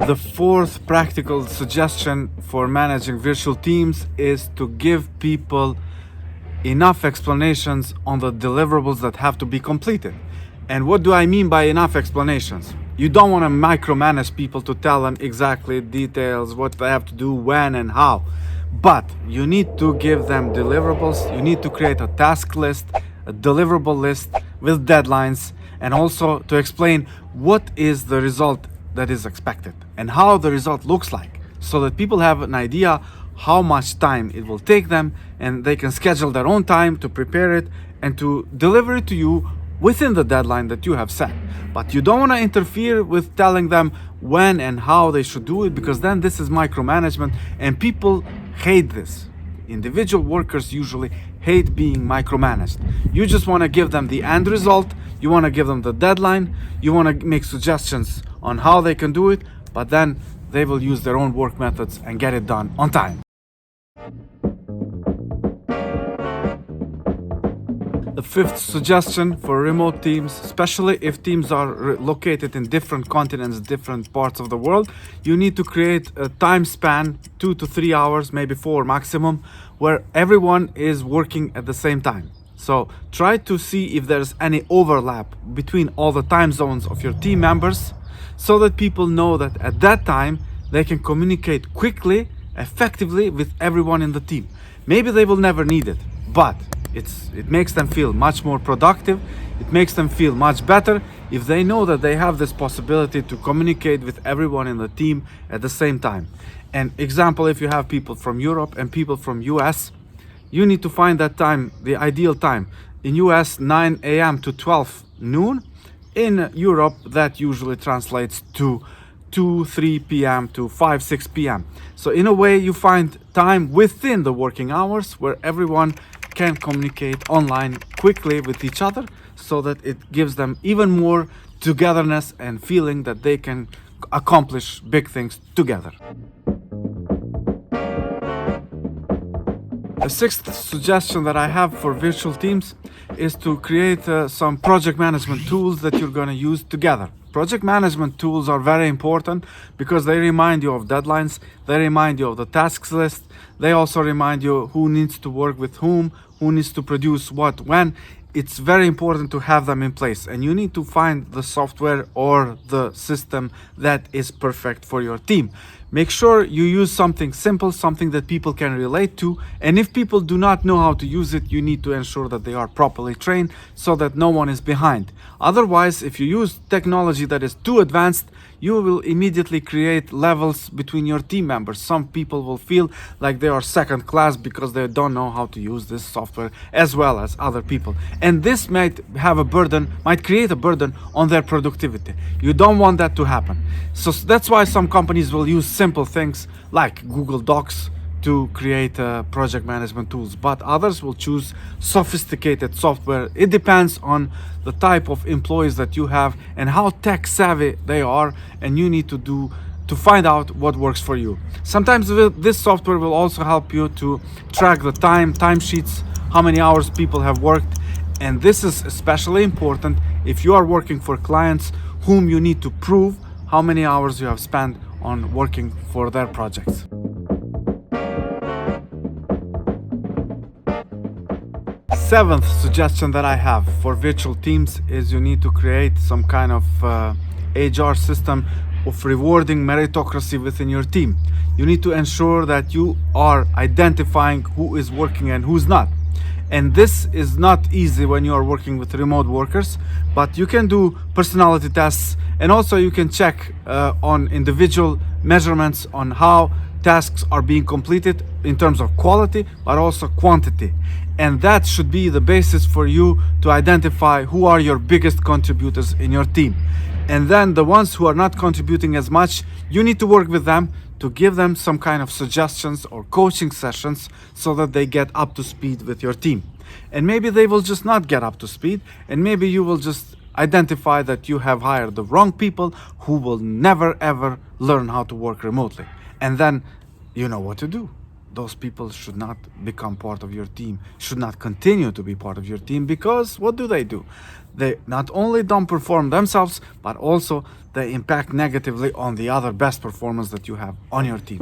The fourth practical suggestion for managing virtual teams is to give people enough explanations on the deliverables that have to be completed. And what do I mean by enough explanations? You don't want to micromanage people to tell them exactly details, what they have to do, when and how. But you need to give them deliverables. You need to create a task list, a deliverable list with deadlines, and also to explain what is the result that is expected and how the result looks like, so that people have an idea how much time it will take them, and they can schedule their own time to prepare it and to deliver it to you within the deadline that you have set. But you don't want to interfere with telling them when and how they should do it, because then this is micromanagement and people hate this. Individual workers usually hate being micromanaged. You just want to give them the end result, you want to give them the deadline, you want to make suggestions on how they can do it, but then they will use their own work methods and get it done on time. The fifth suggestion for remote teams, especially if teams are located in different continents, different parts of the world, you need to create a time span, 2 to 3 hours, maybe 4 maximum, where everyone is working at the same time. So try to see if there's any overlap between all the time zones of your team members, so that people know that at that time they can communicate quickly, effectively with everyone in the team. Maybe they will never need it, but it makes them feel much more productive. It makes them feel much better if they know that they have this possibility to communicate with everyone in the team at the same time. An example, if you have people from Europe and people from US, you need to find that time, the ideal time. In US, 9 a.m. to 12 noon. In Europe, that usually translates to 2, 3 p.m. to 5, 6 p.m. So in a way, you find time within the working hours where everyone can communicate online quickly with each other, so that it gives them even more togetherness and feeling that they can accomplish big things together. The sixth suggestion that I have for virtual teams is to create some project management tools that you're going to use together. Project management tools are very important because they remind you of deadlines, they remind you of the tasks list, they also remind you who needs to work with whom, who needs to produce what, when. It's very important to have them in place, and you need to find the software or the system that is perfect for your team. Make sure you use something simple, something that people can relate to, and if people do not know how to use it, you need to ensure that they are properly trained so that no one is behind. Otherwise, if you use technology that is too advanced, you will immediately create levels between your team members. Some people will feel like they are second class because they don't know how to use this software as well as other people. And this might create a burden on their productivity. You don't want that to happen. So that's why some companies will use simple things like Google Docs to create project management tools, but others will choose sophisticated software. It depends on the type of employees that you have and how tech savvy they are, and you need to find out what works for you. Sometimes this software will also help you to track the timesheets, how many hours people have worked, and this is especially important if you are working for clients whom you need to prove how many hours you have spent on working for their projects. Seventh suggestion that I have for virtual teams is you need to create some kind of HR system of rewarding meritocracy within your team. You need to ensure that you are identifying who is working and who's not. And this is not easy when you are working with remote workers, but you can do personality tests, and also you can check on individual measurements on how tasks are being completed in terms of quality, but also quantity. And that should be the basis for you to identify who are your biggest contributors in your team. And then the ones who are not contributing as much, you need to work with them to give them some kind of suggestions or coaching sessions so that they get up to speed with your team. And maybe they will just not get up to speed, and maybe you will just identify that you have hired the wrong people who will never ever learn how to work remotely. And then you know what to do. those people should not become part of your team, should not continue to be part of your team, because what do? They not only don't perform themselves, but also they impact negatively on the other best performance that you have on your team.